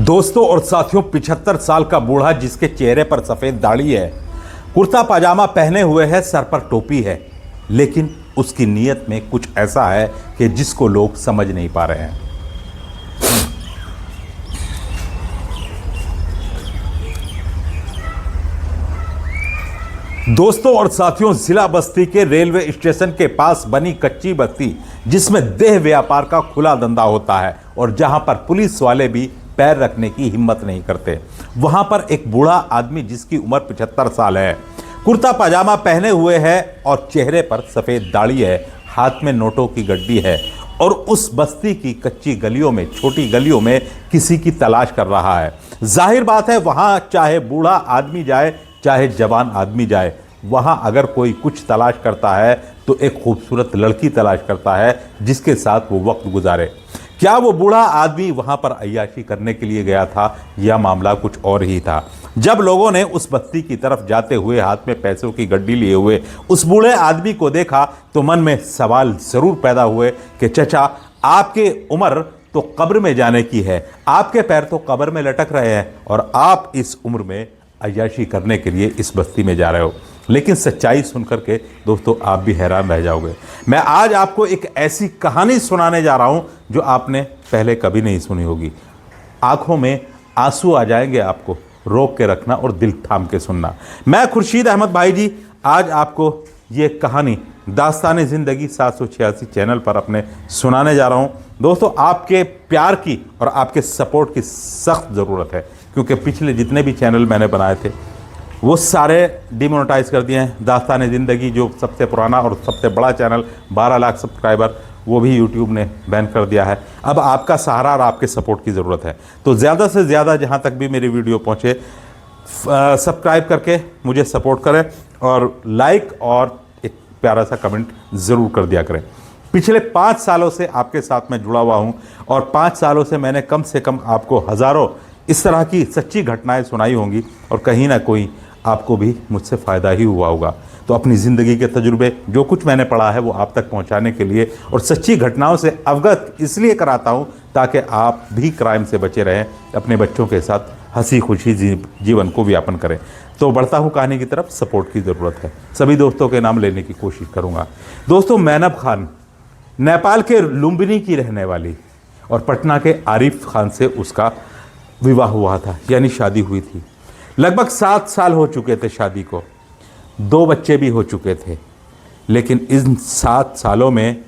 दोस्तों और साथियों, 75 साल का बूढ़ा जिसके चेहरे पर सफेद दाढ़ी है, कुर्ता पाजामा पहने हुए है, सर पर टोपी है, लेकिन उसकी नीयत में कुछ ऐसा है कि जिसको लोग समझ नहीं पा रहे हैं। दोस्तों और साथियों, जिला बस्ती के रेलवे स्टेशन के पास बनी कच्ची बस्ती, जिसमें देह व्यापार का खुला धंधा होता है और जहां पर पुलिस वाले भी पैर रखने की हिम्मत नहीं करते, वहां पर एक बूढ़ा आदमी जिसकी उम्र 75 साल है, कुर्ता पाजामा पहने हुए है और चेहरे पर सफेद दाढ़ी है, हाथ में नोटों की गड्डी है और उस बस्ती की कच्ची गलियों में, छोटी गलियों में किसी की तलाश कर रहा है। जाहिर बात है, वहां चाहे बूढ़ा आदमी जाए चाहे जवान आदमी जाए, वहां अगर कोई कुछ तलाश करता है तो एक खूबसूरत लड़की तलाश करता है जिसके साथ वो वक्त गुजारे। क्या वो बूढ़ा आदमी वहां पर अय्याशी करने के लिए गया था या मामला कुछ और ही था? जब लोगों ने उस बस्ती की तरफ जाते हुए हाथ में पैसों की गड्डी लिए हुए उस बूढ़े आदमी को देखा तो मन में सवाल जरूर पैदा हुए कि चचा, आपकी उम्र तो कब्र में जाने की है, आपके पैर तो कब्र में लटक रहे हैं और आप इस उम्र में अय्याशी करने के लिए इस बस्ती में जा रहे हो। लेकिन सच्चाई सुनकर के दोस्तों आप भी हैरान रह जाओगे। मैं आज आपको एक ऐसी कहानी सुनाने जा रहा हूं जो आपने पहले कभी नहीं सुनी होगी। आंखों में आंसू आ जाएंगे, आपको रोक के रखना और दिल थाम के सुनना। मैं खुर्शीद अहमद भाई जी आज आपको ये कहानी दास्तान ज़िंदगी 786 चैनल पर अपने सुनाने जा रहा हूँ। दोस्तों, आपके प्यार की और आपके सपोर्ट की सख्त ज़रूरत है, क्योंकि पिछले जितने भी चैनल मैंने बनाए थे वो सारे डिमोनेटाइज कर दिए हैं। दास्तान ज़िंदगी जो सबसे पुराना और सबसे बड़ा चैनल, 12 लाख सब्सक्राइबर, वो भी यूट्यूब ने बैन कर दिया है। अब आपका सहारा और आपके सपोर्ट की ज़रूरत है, तो ज़्यादा से ज़्यादा जहाँ तक भी मेरी वीडियो पहुँचे सब्सक्राइब करके मुझे सपोर्ट करें और लाइक और एक प्यारा सा कमेंट ज़रूर कर दिया करें। पिछले 5 सालों से आपके साथ मैं जुड़ा हुआ हूँ और 5 सालों से मैंने कम से कम आपको हज़ारों इस तरह की सच्ची घटनाएं सुनाई होंगी और कहीं ना कोई आपको भी मुझसे फ़ायदा ही हुआ होगा। तो अपनी ज़िंदगी के तजुर्बे, जो कुछ मैंने पढ़ा है, वो आप तक पहुंचाने के लिए और सच्ची घटनाओं से अवगत इसलिए कराता हूं ताकि आप भी क्राइम से बचे रहें, अपने बच्चों के साथ हंसी खुशी जीवन को व्यापन करें। तो बढ़ता हूं कहानी की तरफ। सपोर्ट की ज़रूरत है, सभी दोस्तों के नाम लेने की कोशिश करूँगा। दोस्तों, मैनब खान नेपाल के लुम्बिनी की रहने वाली और पटना के आरिफ खान से उसका विवाह हुआ था, यानी शादी हुई थी। लगभग 7 साल हो चुके थे शादी को, 2 बच्चे भी हो चुके थे। लेकिन इन 7 सालों में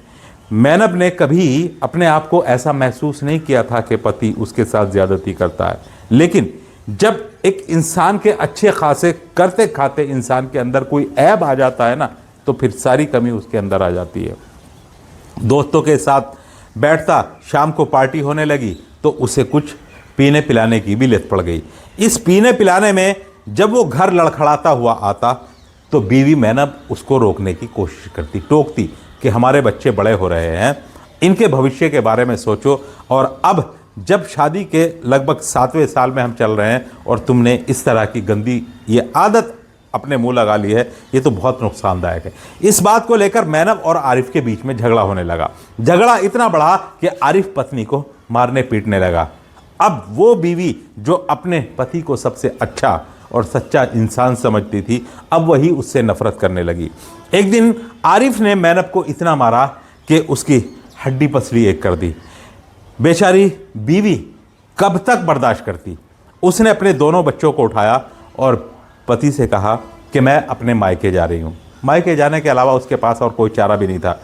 मैनब ने कभी अपने आप को ऐसा महसूस नहीं किया था कि पति उसके साथ ज़्यादती करता है। लेकिन जब एक इंसान के अच्छे खासे करते खाते इंसान के अंदर कोई ऐब आ जाता है ना, तो फिर सारी कमी उसके अंदर आ जाती है। दोस्तों के साथ बैठता, शाम को पार्टी होने लगी तो उसे कुछ पीने पिलाने की भी लत पड़ गई। इस पीने पिलाने में जब वो घर लड़खड़ाता हुआ आता तो बीवी मैनब उसको रोकने की कोशिश करती, टोकती कि हमारे बच्चे बड़े हो रहे हैं, इनके भविष्य के बारे में सोचो, और अब जब शादी के लगभग 7वें साल में हम चल रहे हैं और तुमने इस तरह की गंदी ये आदत अपने मुंह लगा ली है, ये तो बहुत नुकसानदायक है। इस बात को लेकर मैनब और आरिफ के बीच में झगड़ा होने लगा। झगड़ा इतना बढ़ा कि आरिफ पत्नी को मारने पीटने लगा। अब वो बीवी जो अपने पति को सबसे अच्छा और सच्चा इंसान समझती थी, अब वही उससे नफरत करने लगी। एक दिन आरिफ ने मैनब को इतना मारा कि उसकी हड्डी पसली एक कर दी। बेचारी बीवी कब तक बर्दाश्त करती। उसने अपने दोनों बच्चों को उठाया और पति से कहा कि मैं अपने मायके जा रही हूँ। मायके जाने के अलावा उसके पास और कोई चारा भी नहीं था।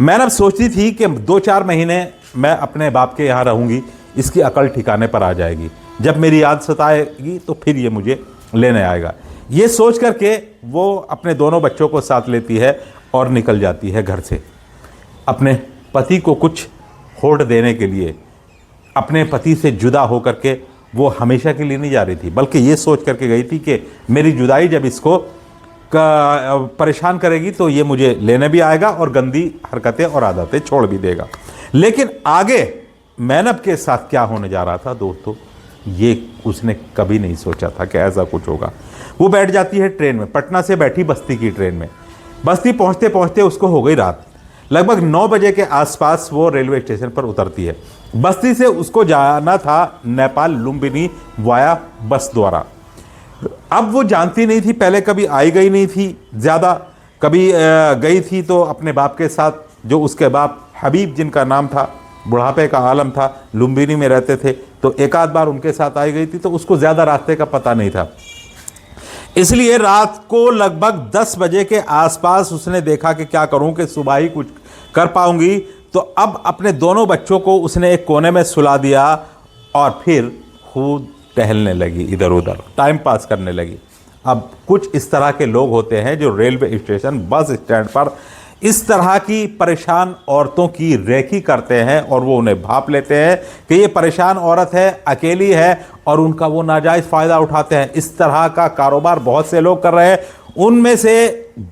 मैनब सोचती थी कि 2-4 महीने मैं अपने बाप के यहाँ रहूँगी, इसकी अकल ठिकाने पर आ जाएगी, जब मेरी याद सताएगी तो फिर ये मुझे लेने आएगा। ये सोच करके वो अपने दोनों बच्चों को साथ लेती है और निकल जाती है घर से, अपने पति को कुछ होड़ देने के लिए। अपने पति से जुदा होकर के वो हमेशा के लिए नहीं जा रही थी, बल्कि ये सोच करके गई थी कि मेरी जुदाई जब इसको परेशान करेगी तो ये मुझे लेने भी आएगा और गंदी हरकतें और आदतें छोड़ भी देगा। लेकिन आगे मैनब के साथ क्या होने जा रहा था दोस्तों, ये उसने कभी नहीं सोचा था कि ऐसा कुछ होगा। वो बैठ जाती है ट्रेन में, पटना से बैठी बस्ती की ट्रेन में। बस्ती पहुंचते पहुंचते उसको हो गई रात। लगभग 9 बजे के आसपास वो रेलवे स्टेशन पर उतरती है। बस्ती से उसको जाना था नेपाल लुम्बिनी वाया बस द्वारा। अब वो जानती नहीं थी, पहले कभी आई गई नहीं थी ज़्यादा, कभी गई थी तो अपने बाप के साथ, जो उसके बाप हबीब जिनका नाम था, बुढ़ापे का आलम था, लुम्बिनी में रहते थे, तो एक आध बार उनके साथ आई गई थी, तो उसको ज़्यादा रास्ते का पता नहीं था। इसलिए रात को लगभग 10 बजे के आसपास उसने देखा कि क्या करूं कि सुबह ही कुछ कर पाऊंगी, तो अब अपने दोनों बच्चों को उसने एक कोने में सुला दिया और फिर खुद टहलने लगी, इधर उधर टाइम पास करने लगी। अब कुछ इस तरह के लोग होते हैं जो रेलवे स्टेशन, बस स्टैंड पर इस तरह की परेशान औरतों की रेकी करते हैं और वो उन्हें भाप लेते हैं कि ये परेशान औरत है, अकेली है, और उनका वो नाजायज़ फ़ायदा उठाते हैं। इस तरह का कारोबार बहुत से लोग कर रहे हैं। उनमें से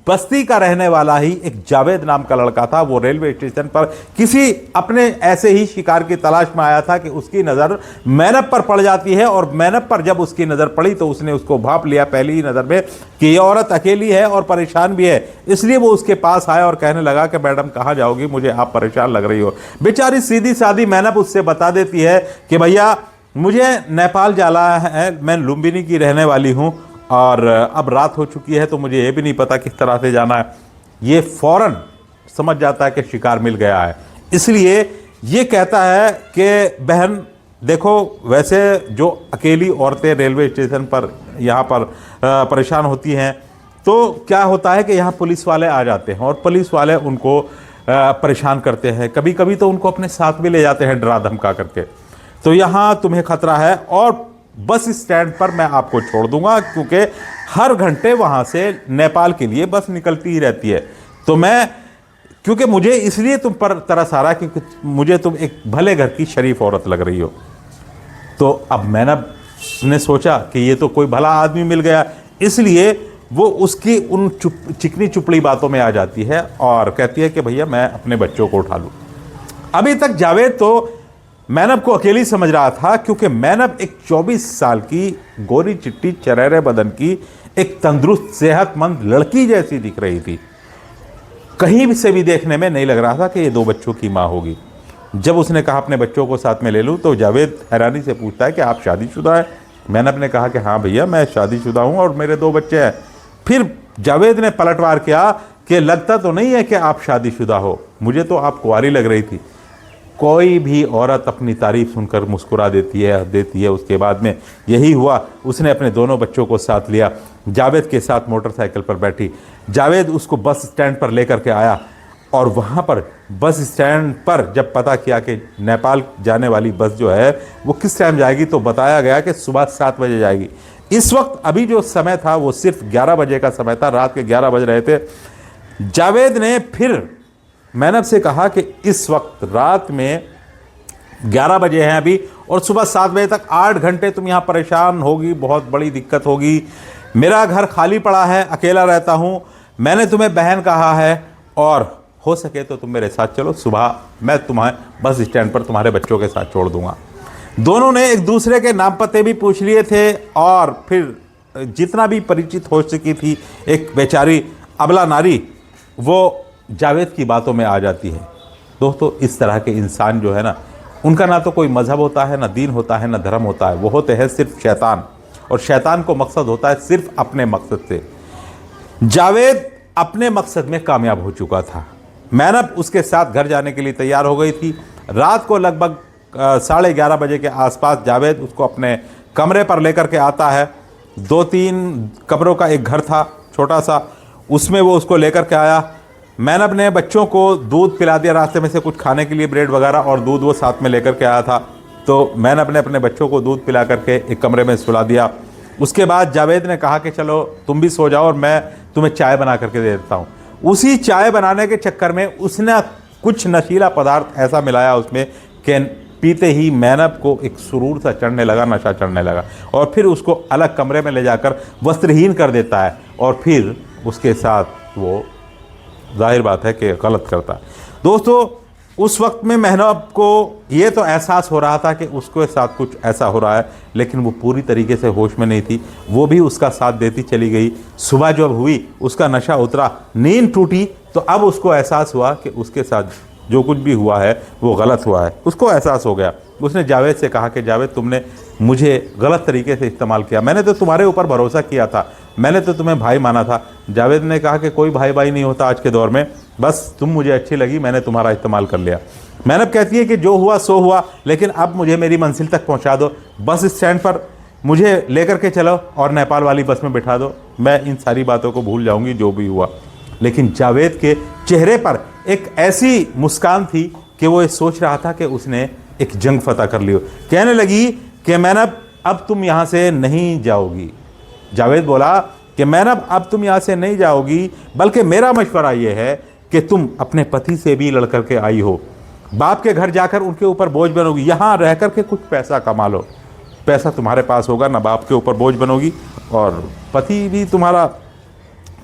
बस्ती का रहने वाला ही एक जावेद नाम का लड़का था। वो रेलवे स्टेशन पर किसी अपने ऐसे ही शिकार की तलाश में आया था कि उसकी नज़र मैनब पर पड़ जाती है, और मैनब पर जब उसकी नज़र पड़ी तो उसने उसको भाप लिया पहली ही नज़र में कि ये औरत अकेली है और परेशान भी है। इसलिए वो उसके पास आया और कहने लगा कि मैडम कहाँ जाओगी, मुझे आप परेशान लग रही हो। बेचारी सीधी सादी मैनब उससे बता देती है कि भैया मुझे नेपाल जाना है, मैं लुम्बिनी की रहने वाली हूँ और अब रात हो चुकी है तो मुझे ये भी नहीं पता किस तरह से जाना है। ये फौरन समझ जाता है कि शिकार मिल गया है, इसलिए ये कहता है कि बहन देखो, वैसे जो अकेली औरतें रेलवे स्टेशन पर यहाँ पर परेशान होती हैं, तो क्या होता है कि यहाँ पुलिस वाले आ जाते हैं और पुलिस वाले उनको परेशान करते हैं, कभी कभी तो उनको अपने साथ भी ले जाते हैं डरा धमका करके। तो यहाँ तुम्हें खतरा है और बस स्टैंड पर मैं आपको छोड़ दूंगा, क्योंकि हर घंटे वहाँ से नेपाल के लिए बस निकलती ही रहती है। तो मैं, क्योंकि मुझे इसलिए तुम पर तरस आ रहा है क्योंकि मुझे तुम एक भले घर की शरीफ औरत लग रही हो। तो अब मैंने सोचा कि ये तो कोई भला आदमी मिल गया, इसलिए वो उसकी उन चिकनी चुपड़ी बातों में आ जाती है और कहती है कि भैया मैं अपने बच्चों को उठा लूँ। अभी तक जावेद तो मैनब को अकेली समझ रहा था, क्योंकि मैनब एक 24 साल की गोरी चिट्टी चरहरे बदन की एक तंदुरुस्त सेहतमंद लड़की जैसी दिख रही थी। कहीं भी से भी देखने में नहीं लग रहा था कि ये 2 बच्चों की माँ होगी। जब उसने कहा अपने बच्चों को साथ में ले लूँ, तो जावेद हैरानी से पूछता है कि आप शादीशुदा हैं? मैनब ने कहा कि हाँ भैया मैं शादीशुदा हूँ और मेरे 2 बच्चे हैं। फिर जावेद ने पलटवार किया कि लगता तो नहीं है कि आप शादीशुदा हो, मुझे तो आप कुंवारी लग रही थी। कोई भी औरत अपनी तारीफ सुनकर मुस्कुरा देती है। उसके बाद में यही हुआ, उसने अपने दोनों बच्चों को साथ लिया, जावेद के साथ मोटरसाइकिल पर बैठी। जावेद उसको बस स्टैंड पर लेकर के आया और वहाँ पर बस स्टैंड पर जब पता किया कि नेपाल जाने वाली बस जो है वो किस टाइम जाएगी, तो बताया गया कि सुबह 7 बजे जाएगी। इस वक्त अभी जो समय था वो सिर्फ 11 बजे का समय था, रात के 11 बज रहे थे। जावेद ने फिर मैनब से कहा कि इस वक्त रात में 11 बजे हैं अभी और सुबह 7 बजे तक 8 घंटे तुम यहाँ परेशान होगी, बहुत बड़ी दिक्कत होगी। मेरा घर खाली पड़ा है, अकेला रहता हूँ, मैंने तुम्हें बहन कहा है और हो सके तो तुम मेरे साथ चलो, सुबह मैं तुम्हें बस स्टैंड पर तुम्हारे बच्चों के साथ छोड़ दूंगा। दोनों ने एक दूसरे के नाम पते भी पूछ लिए थे और फिर जितना भी परिचित हो चुकी थी एक बेचारी अबला नारी, वो जावेद की बातों में आ जाती है। दोस्तों इस तरह के इंसान जो है ना, उनका ना तो कोई मजहब होता है, ना दीन होता है, ना धर्म होता है, वो होते हैं सिर्फ शैतान, और शैतान को मकसद होता है सिर्फ अपने मकसद से। जावेद अपने मकसद में कामयाब हो चुका था। मैनब उसके साथ घर जाने के लिए तैयार हो गई थी। रात को लगभग 11:30 बजे के आसपास जावेद उसको अपने कमरे पर लेकर के आता है। 2-3 कमरों का एक घर था छोटा सा, उसमें वो उसको लेकर के आया। मैनब ने बच्चों को दूध पिला दिया, रास्ते में से कुछ खाने के लिए ब्रेड वगैरह, और दूध वो साथ में लेकर के आया था। तो मैनब ने अपने बच्चों को दूध पिला करके एक कमरे में सुला दिया। उसके बाद जावेद ने कहा कि चलो तुम भी सो जाओ और मैं तुम्हें चाय बना करके दे देता हूँ। उसी चाय बनाने के चक्कर में उसने कुछ नशीला पदार्थ ऐसा मिलाया उसमें कि पीते ही मैनब को एक सुरूर सा चढ़ने लगा, नशा चढ़ने लगा, और फिर उसको अलग कमरे में ले जाकर वस्त्रहीन कर देता है और फिर उसके साथ वो जाहिर बात है कि गलत करता है। दोस्तों उस वक्त में मेहनत को ये तो एहसास हो रहा था कि उसके साथ कुछ ऐसा हो रहा है, लेकिन वो पूरी तरीके से होश में नहीं थी। वो भी उसका साथ देती चली गई। सुबह जब हुई, उसका नशा उतरा, नींद टूटी, तो अब उसको एहसास हुआ कि उसके साथ जो कुछ भी हुआ है वो गलत हुआ है। उसको एहसास हो गया। उसने जावेद से कहा कि जावेद, तुमने मुझे गलत तरीके से इस्तेमाल किया, मैंने तो तुम्हारे ऊपर भरोसा किया था, मैंने तो तुम्हें भाई माना था। जावेद ने कहा कि कोई भाई भाई नहीं होता आज के दौर में, बस तुम मुझे अच्छी लगी, मैंने तुम्हारा इस्तेमाल कर लिया। मेहनत कहती है कि जो हुआ सो हुआ, लेकिन अब मुझे मेरी मंजिल तक पहुंचा दो, बस स्टैंड पर मुझे लेकर के चलो और नेपाल वाली बस में बिठा दो, मैं इन सारी बातों को भूल जाऊंगी जो भी हुआ। लेकिन जावेद के चेहरे पर एक ऐसी मुस्कान थी कि वो ये सोच रहा था कि उसने एक जंग फतह कर ली हो। कहने लगी कि मैनब, अब तुम यहाँ से नहीं जाओगी। जावेद बोला कि मैनब, अब तुम यहाँ से नहीं जाओगी, बल्कि मेरा मशवरा ये है कि तुम अपने पति से भी लड़ करके आई हो, बाप के घर जाकर उनके ऊपर बोझ बनोगी, यहाँ रह करके कुछ पैसा कमा लो, पैसा तुम्हारे पास होगा, ना बाप के ऊपर बोझ बनोगी, और पति भी तुम्हारा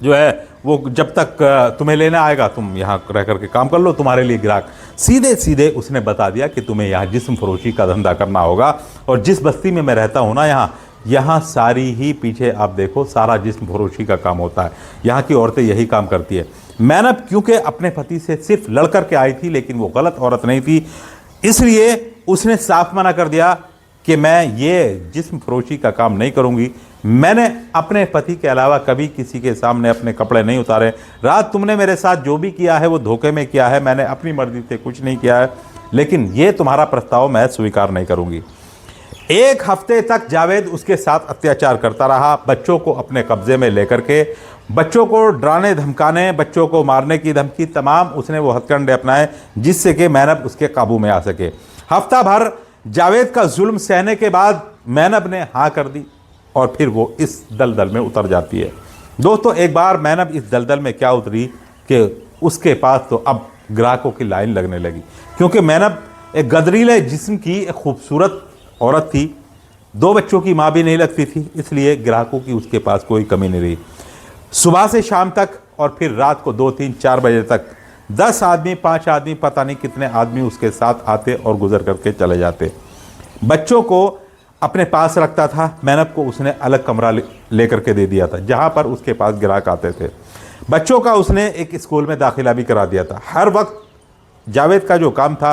जो है वो जब तक तुम्हें लेना आएगा तुम यहाँ रह करके काम कर लो, तुम्हारे लिए ग्राहक। सीधे सीधे उसने बता दिया कि तुम्हें यहाँ जिस्म फरोशी का धंधा करना होगा, और जिस बस्ती में मैं रहता हूँ ना, यहाँ सारी ही, पीछे आप देखो, सारा जिस्म फरोशी का काम होता है, यहाँ की औरतें यही काम करती है। मेहनत क्योंकि अपने पति से सिर्फ लड़ कर के आई थी, लेकिन वो गलत औरत नहीं थी, इसलिए उसने साफ मना कर दिया कि मैं ये जिस्म फरोशी का काम नहीं करूँगी। मैंने अपने पति के अलावा कभी किसी के सामने अपने कपड़े नहीं उतारे। रात तुमने मेरे साथ जो भी किया है वो धोखे में किया है, मैंने अपनी मर्जी से कुछ नहीं किया है, लेकिन ये तुम्हारा प्रस्ताव मैं स्वीकार नहीं करूँगी। एक हफ्ते तक जावेद उसके साथ अत्याचार करता रहा, बच्चों को अपने कब्जे में लेकर के, बच्चों को डराने धमकाने, बच्चों को मारने की धमकी, तमाम उसने वो हथकंडे अपनाए जिससे कि मैनब उसके काबू में आ सके। हफ्ता भर जावेद का जुल्म सहने के बाद मैनब ने हाँ कर दी और फिर वो इस दलदल में उतर जाती है। दोस्तों, एक बार मैनब इस दलदल में क्या उतरी कि उसके पास तो अब ग्राहकों की लाइन लगने लगी, क्योंकि मैनब एक गदरीले जिस्म की एक खूबसूरत औरत थी, 2 बच्चों की माँ भी नहीं लगती थी, इसलिए ग्राहकों की उसके पास कोई कमी नहीं रही। सुबह से शाम तक और फिर रात को 2, 3, 4 बजे तक 10 आदमी, 5 आदमी, पता नहीं कितने आदमी उसके साथ आते और गुजर करके चले जाते। बच्चों को अपने पास रखता था। मैनब को उसने अलग कमरा लेकर के दे दिया था जहाँ पर उसके पास ग्राहक आते थे। बच्चों का उसने एक स्कूल में दाखिला भी करा दिया था। हर वक्त जावेद का जो काम था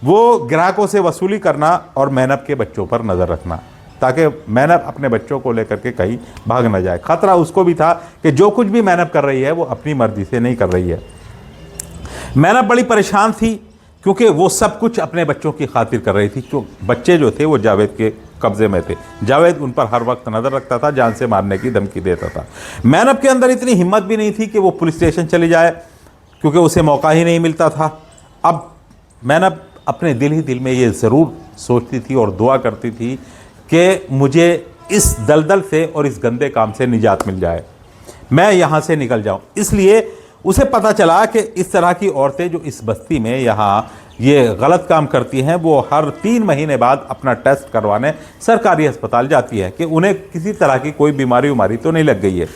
वो ग्राहकों से वसूली करना और मैनब के बच्चों पर नज़र रखना, ताकि मैनब अपने बच्चों को लेकर के कहीं भाग न जाए। खतरा उसको भी था कि जो कुछ भी मैनब कर रही है वो अपनी मर्जी से नहीं कर रही है। मैनब बड़ी परेशान थी क्योंकि वो सब कुछ अपने बच्चों की खातिर कर रही थी। जो बच्चे जो थे वो जावेद के कब्जे में थे। जावेद उन पर हर वक्त नज़र रखता था, जान से मारने की धमकी देता था। मैनब के अंदर इतनी हिम्मत भी नहीं थी कि वो पुलिस स्टेशन चली जाए, क्योंकि उसे मौका ही नहीं मिलता था। अब मैनब अपने दिल ही दिल में ये ज़रूर सोचती थी और दुआ करती थी कि मुझे इस दलदल से और इस गंदे काम से निजात मिल जाए, मैं यहाँ से निकल जाऊँ। इसलिए उसे पता चला कि इस तरह की औरतें जो इस बस्ती में यहाँ ये गलत काम करती हैं, वो हर 3 महीने बाद अपना टेस्ट करवाने सरकारी अस्पताल जाती है कि उन्हें किसी तरह की कोई बीमारी उमारी तो नहीं लग गई है।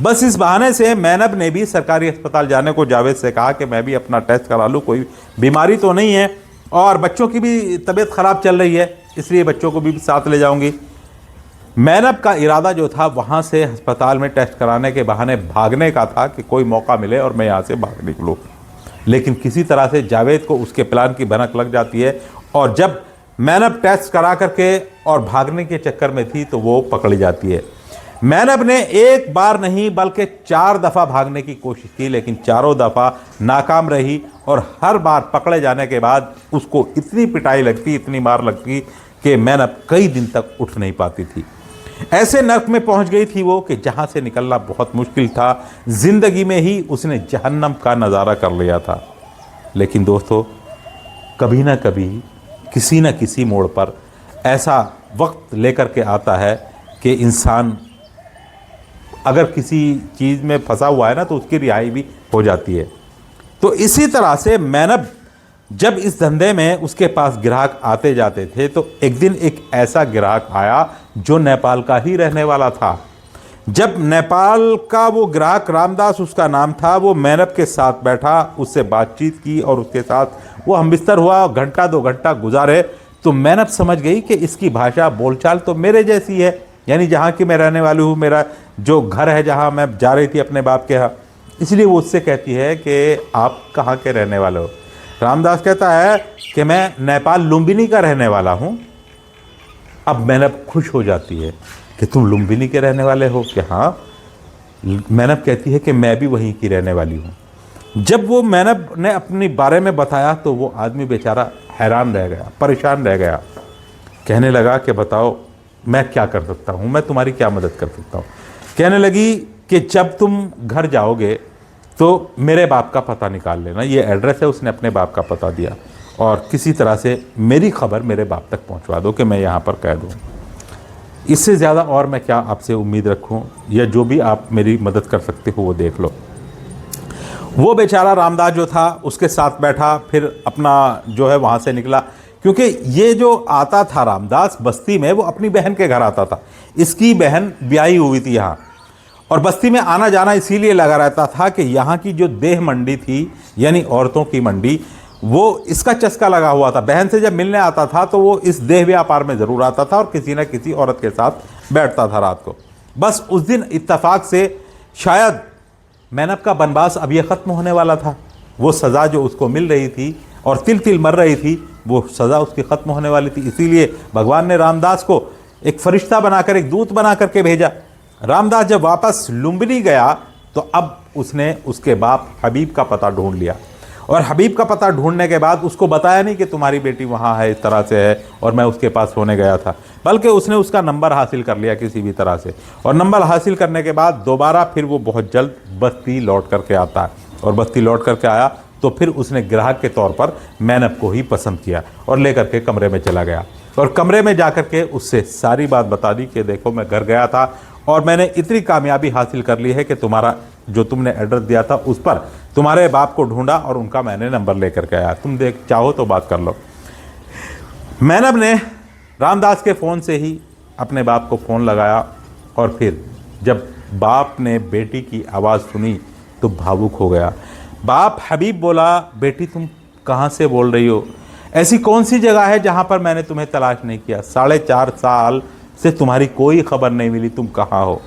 बस इस बहाने से मैनब ने भी सरकारी अस्पताल जाने को जावेद से कहा कि मैं भी अपना टेस्ट करा लूँ, कोई बीमारी तो नहीं है, और बच्चों की भी तबीयत ख़राब चल रही है, इसलिए बच्चों को भी साथ ले जाऊँगी। मैनब का इरादा जो था वहाँ से अस्पताल में टेस्ट कराने के बहाने भागने का था कि कोई मौका मिले और मैं यहाँ से भाग निकलूँ। लेकिन किसी तरह से जावेद को उसके प्लान की भनक लग जाती है, और जब मैनब टेस्ट करा करके और भागने के चक्कर में थी तो वो पकड़ी जाती है। मैनब ने एक बार नहीं बल्कि 4 दफ़ा भागने की कोशिश की, लेकिन चारों दफ़ा नाकाम रही, और हर बार पकड़े जाने के बाद उसको इतनी पिटाई लगती, इतनी मार लगती कि मैनब कई दिन तक उठ नहीं पाती थी। ऐसे नर्क में पहुंच गई थी वो कि जहां से निकलना बहुत मुश्किल था। ज़िंदगी में ही उसने जहन्नम का नज़ारा कर लिया था। लेकिन दोस्तों, कभी ना कभी किसी न किसी मोड़ पर ऐसा वक्त लेकर के आता है कि इंसान अगर किसी चीज़ में फंसा हुआ है ना, तो उसकी रिहाई भी हो जाती है। तो इसी तरह से मैनब जब इस धंधे में उसके पास ग्राहक आते जाते थे, तो एक दिन एक ऐसा ग्राहक आया जो नेपाल का ही रहने वाला था। जब नेपाल का वो ग्राहक रामदास उसका नाम था, वो मैनप के साथ बैठा, उससे बातचीत की और उसके साथ वो हमबिस्तर हुआ, घंटा 2 घंटा गुजारे, तो मैनप समझ गई कि इसकी भाषा बोलचाल तो मेरे जैसी है, यानी जहाँ की मैं रहने वाली हूँ, मेरा जो घर है जहाँ मैं जा रही थी अपने बाप के यहाँ। इसलिए वो उससे कहती है कि आप कहाँ के रहने वाले हो। रामदास कहता है कि मैं नेपाल लुम्बिनी का रहने वाला हूँ। अब मैनप खुश हो जाती है कि तुम लुम्बिनी के रहने वाले हो? कि हाँ। मैनप कहती है कि मैं भी वहीं की रहने वाली हूँ। जब वो मैनप ने अपने बारे में बताया तो वो आदमी बेचारा हैरान रह गया, परेशान रह गया। कहने लगा कि बताओ मैं क्या कर सकता हूँ, मैं तुम्हारी क्या मदद कर सकता हूँ। कहने लगी कि जब तुम घर जाओगे तो मेरे बाप का पता निकाल लेना, ये एड्रेस है। उसने अपने बाप का पता दिया और किसी तरह से मेरी खबर मेरे बाप तक पहुँचवा दो कि मैं यहाँ पर कैद हूँ। इससे ज़्यादा और मैं क्या आपसे उम्मीद रखूँ, या जो भी आप मेरी मदद कर सकते हो वो देख लो। वो बेचारा रामदास जो था उसके साथ बैठा, फिर अपना जो है वहाँ से निकला, क्योंकि ये जो आता था रामदास बस्ती में, वो अपनी बहन के घर आता था। इसकी बहन ब्याही हुई थी यहाँ, और बस्ती में आना जाना इसीलिए लगा रहता था कि यहाँ की जो देह मंडी थी, यानी औरतों की मंडी, वो इसका चस्का लगा हुआ था। बहन से जब मिलने आता था तो वो इस देह व्यापार में ज़रूर आता था और किसी न किसी औरत के साथ बैठता था रात को। बस उस दिन इत्तेफाक से शायद मैनप का बनवास अब ये ख़त्म होने वाला था। वो सज़ा जो उसको मिल रही थी और तिल तिल मर रही थी, वो सज़ा उसकी ख़त्म होने वाली थी। इसीलिए भगवान ने रामदास को एक फरिश्ता बनाकर, एक दूत बना करके भेजा। रामदास जब वापस लुम्बिनी गया तो अब उसने उसके बाप हबीब का पता ढूंढ लिया, और हबीब का पता ढूंढने के बाद उसको बताया नहीं कि तुम्हारी बेटी वहाँ है, इस तरह से है और मैं उसके पास होने गया था, बल्कि उसने उसका नंबर हासिल कर लिया किसी भी तरह से। और नंबर हासिल करने के बाद दोबारा फिर वो बहुत जल्द बस्ती लौट करके आता है, और बस्ती लौट करके आया तो फिर उसने ग्राहक के तौर पर मैनप को ही पसंद किया और लेकर के कमरे में चला गया। और कमरे में जा कर के उससे सारी बात बता दी कि देखो मैं घर गया था और मैंने इतनी कामयाबी हासिल कर ली है कि तुम्हारा जो तुमने एड्रेस दिया था उस पर तुम्हारे बाप को ढूंढा और उनका मैंने नंबर लेकर के आया, तुम देख चाहो तो बात कर लो। मैनप ने रामदास के फ़ोन से ही अपने बाप को फ़ोन लगाया, और फिर जब बाप ने बेटी की आवाज़ सुनी तो भावुक हो गया। बाप हबीब बोला, बेटी तुम कहाँ से बोल रही हो? ऐसी कौन सी जगह है जहाँ पर मैंने तुम्हें तलाश नहीं किया? 4.5 साल से तुम्हारी कोई खबर नहीं मिली, तुम कहाँ हो?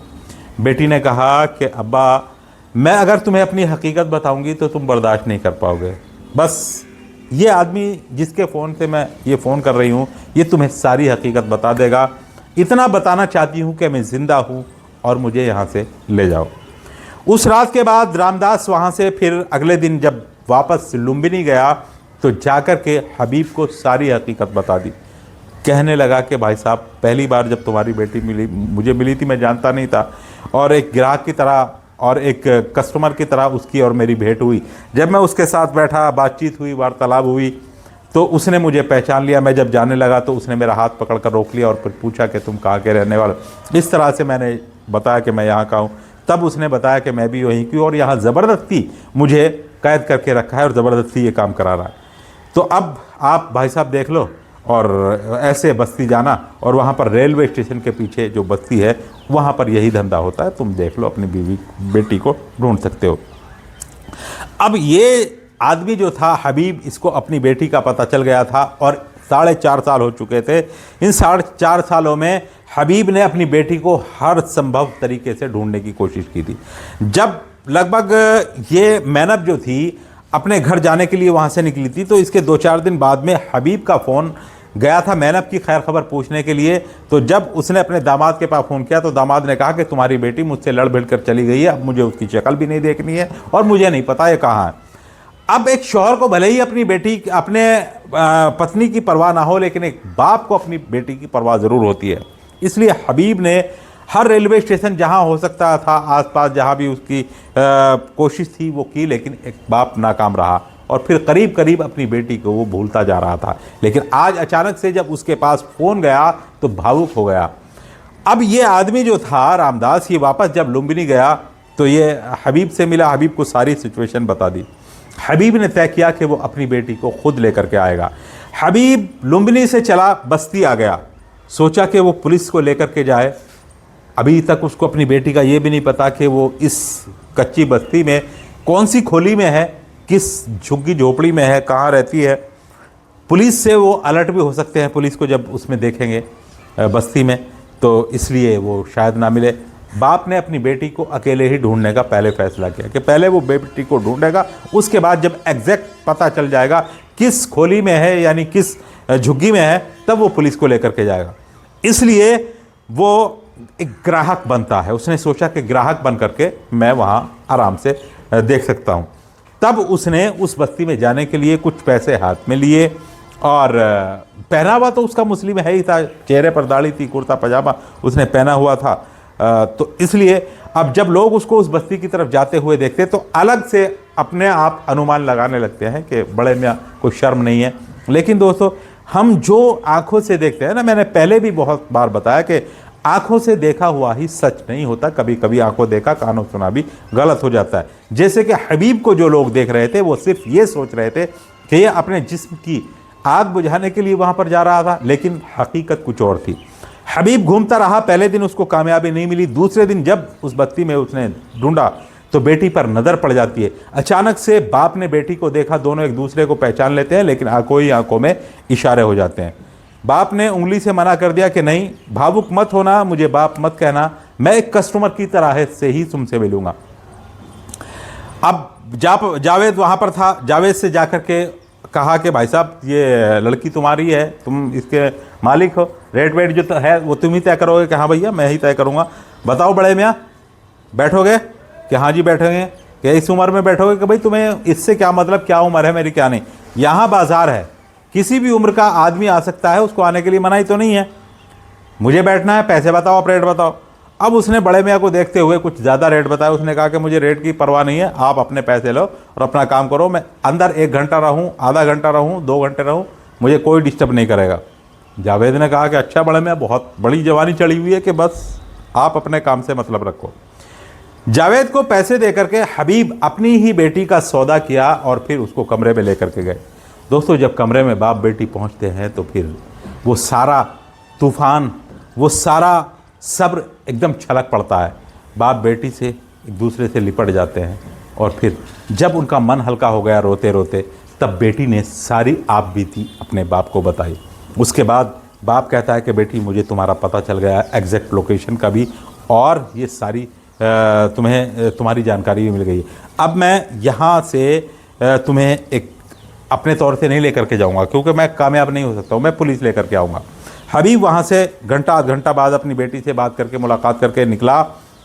बेटी ने कहा कि अब्बा मैं अगर तुम्हें अपनी हकीकत बताऊंगी तो तुम बर्दाश्त नहीं कर पाओगे। बस ये आदमी जिसके फ़ोन से मैं ये फ़ोन कर रही हूँ, ये तुम्हें सारी हकीकत बता देगा। इतना बताना चाहती हूँ कि मैं ज़िंदा हूँ और मुझे यहाँ से ले जाओ। उस रात के बाद रामदास वहाँ से फिर अगले दिन जब वापस लुम्बिनी गया तो जाकर के हबीब को सारी हकीकत बता दी। कहने लगा कि भाई साहब, पहली बार जब तुम्हारी बेटी मुझे मिली थी, मैं जानता नहीं था, और एक ग्राहक की तरह और एक कस्टमर की तरह उसकी और मेरी भेंट हुई। जब मैं उसके साथ बैठा, बातचीत हुई, वार्तालाप हुई, तो उसने मुझे पहचान लिया। मैं जब जाने लगा तो उसने मेरा हाथ पकड़ कर रोक लिया और फिर पूछा कि तुम कहाँ के रहने वाले। इस तरह से मैंने बताया कि मैं यहाँ का हूँ। तब उसने बताया कि मैं भी वहीं की हूँ और यहाँ ज़बरदस्ती मुझे कैद करके रखा है और ज़बरदस्ती ये काम करा रहा है। तो अब आप भाई साहब देख लो, और ऐसे बस्ती जाना, और वहाँ पर रेलवे स्टेशन के पीछे जो बस्ती है वहाँ पर यही धंधा होता है। तुम देख लो, अपनी बीवी बेटी को ढूंढ सकते हो। अब ये आदमी जो था हबीब, इसको अपनी बेटी का पता चल गया था और 4.5 साल हो चुके थे। इन 4.5 सालों में हबीब ने अपनी बेटी को हर संभव तरीके से ढूंढने की कोशिश की थी। जब लगभग ये मैनप जो थी अपने घर जाने के लिए वहाँ से निकली थी, तो इसके 2-4 दिन बाद में हबीब का फ़ोन गया था मैनप की खैर खबर पूछने के लिए। तो जब उसने अपने दामाद के पास फ़ोन किया तो दामाद ने कहा कि तुम्हारी बेटी मुझसे लड़ भिड़ कर चली गई है, अब मुझे उसकी शक्ल भी नहीं देखनी है और मुझे नहीं पता ये कहाँ है। अब एक शौहर को भले ही अपनी बेटी, अपने पत्नी की परवाह ना हो, लेकिन एक बाप को अपनी बेटी की परवाह ज़रूर होती है। इसलिए हबीब ने हर रेलवे स्टेशन जहां हो सकता था आसपास, जहां भी उसकी कोशिश थी वो की, लेकिन एक बाप नाकाम रहा और फिर करीब करीब अपनी बेटी को वो भूलता जा रहा था। लेकिन आज अचानक से जब उसके पास फ़ोन गया तो भावुक हो गया। अब ये आदमी जो था रामदास, ये वापस जब लुम्बिनी गया तो ये हबीब से मिला, हबीब को सारी सिचुएशन बता दी। हबीब ने तय किया कि वो अपनी बेटी को खुद लेकर के आएगा। हबीब लुम्बिनी से चला बस्ती आ गया, सोचा कि वो पुलिस को लेकर के जाए, अभी तक उसको अपनी बेटी का ये भी नहीं पता कि वो इस कच्ची बस्ती में कौन सी खोली में है, किस झुग्गी झोपड़ी में है, कहाँ रहती है। पुलिस से वो अलर्ट भी हो सकते हैं, पुलिस को जब उसमें देखेंगे बस्ती में, तो इसलिए वो शायद ना मिले। बाप ने अपनी बेटी को अकेले ही ढूंढने का पहले फैसला किया कि पहले वो बेटी को ढूंढेगा, उसके बाद जब एग्जैक्ट पता चल जाएगा किस खोली में है यानी किस झुग्गी में है, तब वो पुलिस को लेकर के जाएगा। इसलिए वो एक ग्राहक बनता है। उसने सोचा कि ग्राहक बन करके मैं वहाँ आराम से देख सकता हूँ। तब उसने उस बस्ती में जाने के लिए कुछ पैसे हाथ में लिए और पहनावा तो उसका मुस्लिम है ही था, चेहरे पर दाढ़ी थी, कुर्ता पजामा उसने पहना हुआ था। तो इसलिए अब जब लोग उसको उस बस्ती की तरफ जाते हुए देखते तो अलग से अपने आप अनुमान लगाने लगते हैं कि बड़े मियाँ कोई शर्म नहीं है। लेकिन दोस्तों, हम जो आंखों से देखते हैं ना, मैंने पहले भी बहुत बार बताया कि आंखों से देखा हुआ ही सच नहीं होता, कभी कभी आंखों देखा कानों सुना भी गलत हो जाता है। जैसे कि हबीब को जो लोग देख रहे थे वो सिर्फ ये सोच रहे थे कि ये अपने जिस्म की आग बुझाने के लिए वहाँ पर जा रहा था, लेकिन हकीकत कुछ और थी। हबीब घूमता रहा, पहले दिन उसको कामयाबी नहीं मिली। दूसरे दिन जब उस बस्ती में उसने ढूंढा तो बेटी पर नज़र पड़ जाती है। अचानक से बाप ने बेटी को देखा, दोनों एक दूसरे को पहचान लेते हैं, लेकिन आंखों ही आंखों में इशारे हो जाते हैं। बाप ने उंगली से मना कर दिया कि नहीं, भावुक मत होना, मुझे बाप मत कहना, मैं एक कस्टमर की तरह से ही तुमसे मिलूंगा। अब जावेद वहाँ पर था। जावेद से जाकर के कहा कि भाई साहब, ये लड़की तुम्हारी है, तुम इसके मालिक हो, रेट वेट जो है वो तुम ही तय करोगे? कि हाँ भैया मैं ही तय करूँगा। बताओ बड़े मियाँ, बैठोगे? कि हाँ जी बैठोगे। कि इस उम्र में बैठोगे? कि भाई तुम्हें इससे क्या मतलब, क्या उम्र है मेरी क्या नहीं। यहाँ बाजार है, किसी भी उम्र का आदमी आ सकता है, उसको आने के लिए मनाही तो नहीं है। मुझे बैठना है, पैसे बताओ, आप रेट बताओ। अब उसने बड़े मियाँ को देखते हुए कुछ ज़्यादा रेट बताया। उसने कहा कि मुझे रेट की परवाह नहीं है, आप अपने पैसे लो और अपना काम करो, मैं अंदर 1 घंटा रहूँ, आधा घंटा रहूँ, 2 घंटे रहूँ, मुझे कोई डिस्टर्ब नहीं करेगा। जावेद ने कहा कि अच्छा बड़े मियाँ, बहुत बड़ी जवानी चढ़ी हुई है कि बस आप अपने काम से मतलब रखो। जावेद को पैसे दे करके हबीब अपनी ही बेटी का सौदा किया और फिर उसको कमरे में लेकर के गए। दोस्तों, जब कमरे में बाप बेटी पहुंचते हैं तो फिर वो सारा तूफान, वो सारा सब्र एकदम छलक पड़ता है। बाप बेटी से एक दूसरे से लिपट जाते हैं और फिर जब उनका मन हल्का हो गया रोते रोते, तब बेटी ने सारी आप बीती अपने बाप को बताई। उसके बाद बाप कहता है कि बेटी, मुझे तुम्हारा पता चल गया एग्जैक्ट लोकेशन का भी, और ये सारी तुम्हारी जानकारी भी मिल गई है। अब मैं यहाँ से तुम्हें एक अपने तौर से नहीं लेकर के जाऊँगा, क्योंकि मैं कामयाब नहीं हो सकता हूँ, मैं पुलिस लेकर के आऊँगा। हबीब वहाँ से घंटा आध घंटा बाद अपनी बेटी से बात करके मुलाकात करके निकला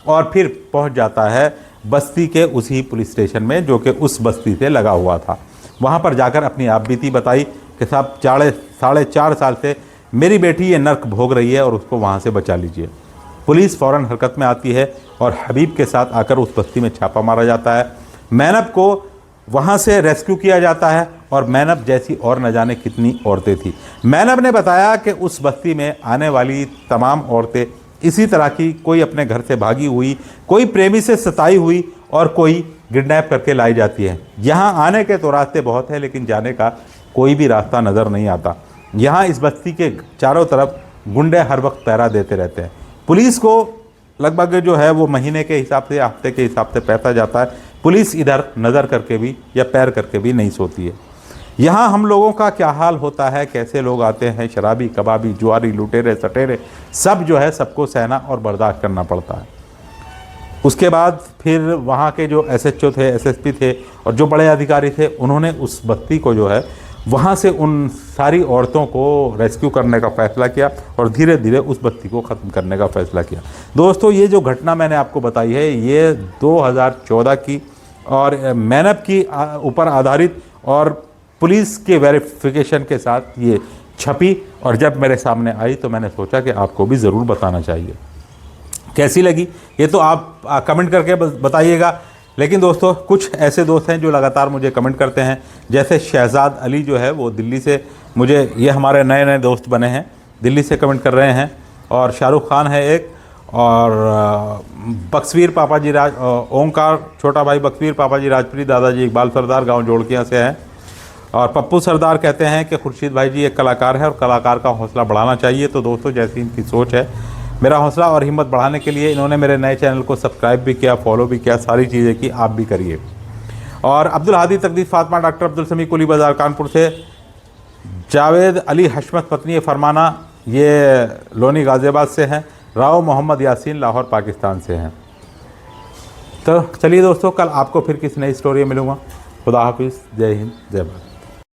और फिर पहुँच जाता है बस्ती के उसी पुलिस स्टेशन में, जो कि उस बस्ती से लगा हुआ था। वहाँ पर जाकर अपनी आप बीती बताई कि साहब 4.5 साल से मेरी बेटी ये नर्क भोग रही है और उसको वहाँ से बचा लीजिए। पुलिस फ़ौरन हरकत में आती है और हबीब के साथ आकर उस बस्ती में छापा मारा जाता है। मैनब को वहाँ से रेस्क्यू किया जाता है और मैनब जैसी और न जाने कितनी औरतें थी। मैनब ने बताया कि उस बस्ती में आने वाली तमाम औरतें इसी तरह की, कोई अपने घर से भागी हुई, कोई प्रेमी से सताई हुई और कोई किडनैप करके लाई जाती है। यहाँ आने के तो रास्ते बहुत हैं, लेकिन जाने का कोई भी रास्ता नज़र नहीं आता। यहाँ इस बस्ती के चारों तरफ गुंडे हर वक्त पहरा देते रहते हैं। पुलिस को लगभग जो है वो महीने के हिसाब से, हफ्ते के हिसाब से पैसा जाता है। पुलिस इधर नज़र करके भी या पैर करके भी नहीं सोती है। यहाँ हम लोगों का क्या हाल होता है, कैसे लोग आते हैं, शराबी, कबाबी, जुआरी, लुटेरे, सटेरे, सब जो है सबको सहना और बर्दाश्त करना पड़ता है। उसके बाद फिर वहाँ के जो SHO थे, SSP थे और जो बड़े अधिकारी थे, उन्होंने उस बस्ती को जो है वहाँ से उन सारी औरतों को रेस्क्यू करने का फ़ैसला किया और धीरे धीरे उस बस्ती को ख़त्म करने का फ़ैसला किया। दोस्तों, ये जो घटना मैंने आपको बताई है, ये 2014 की और मैनब की ऊपर आधारित और पुलिस के वेरिफिकेशन के साथ ये छपी, और जब मेरे सामने आई तो मैंने सोचा कि आपको भी ज़रूर बताना चाहिए। कैसी लगी ये तो आप कमेंट करके बताइएगा। लेकिन दोस्तों, कुछ ऐसे दोस्त हैं जो लगातार मुझे कमेंट करते हैं, जैसे शहजाद अली जो है वो दिल्ली से, मुझे ये हमारे नए नए दोस्त बने हैं, दिल्ली से कमेंट कर रहे हैं। और शाहरुख खान है एक, और बक्सवीर पापा जी राज, ओंकार छोटा भाई बक्सवीर पापा जी राजप्रीत दादाजी इकबाल सरदार गांव जोड़किया से हैं। और पप्पू सरदार कहते हैं कि खुर्शीद भाई जी एक कलाकार है और कलाकार का हौसला बढ़ाना चाहिए। तो दोस्तों, जैसी इनकी सोच है मेरा हौसला और हिम्मत बढ़ाने के लिए इन्होंने मेरे नए चैनल को सब्सक्राइब भी किया, फॉलो भी किया, सारी चीज़ें की, आप भी करिए। और अब्दुल हादी तकदीस फातिमा डॉक्टर अब्दुल समी कुली बाज़ार कानपुर से, जावेद अली हशमत पत्नी फरमाना ये लोनी गाज़ियाबाद से हैं, राव मोहम्मद यासीन लाहौर पाकिस्तान से हैं। तो चलिए दोस्तों, कल आपको फिर किसी नई स्टोरी में मिलूँगा। खुदा हाफिज़, जय हिंद, जय भारत।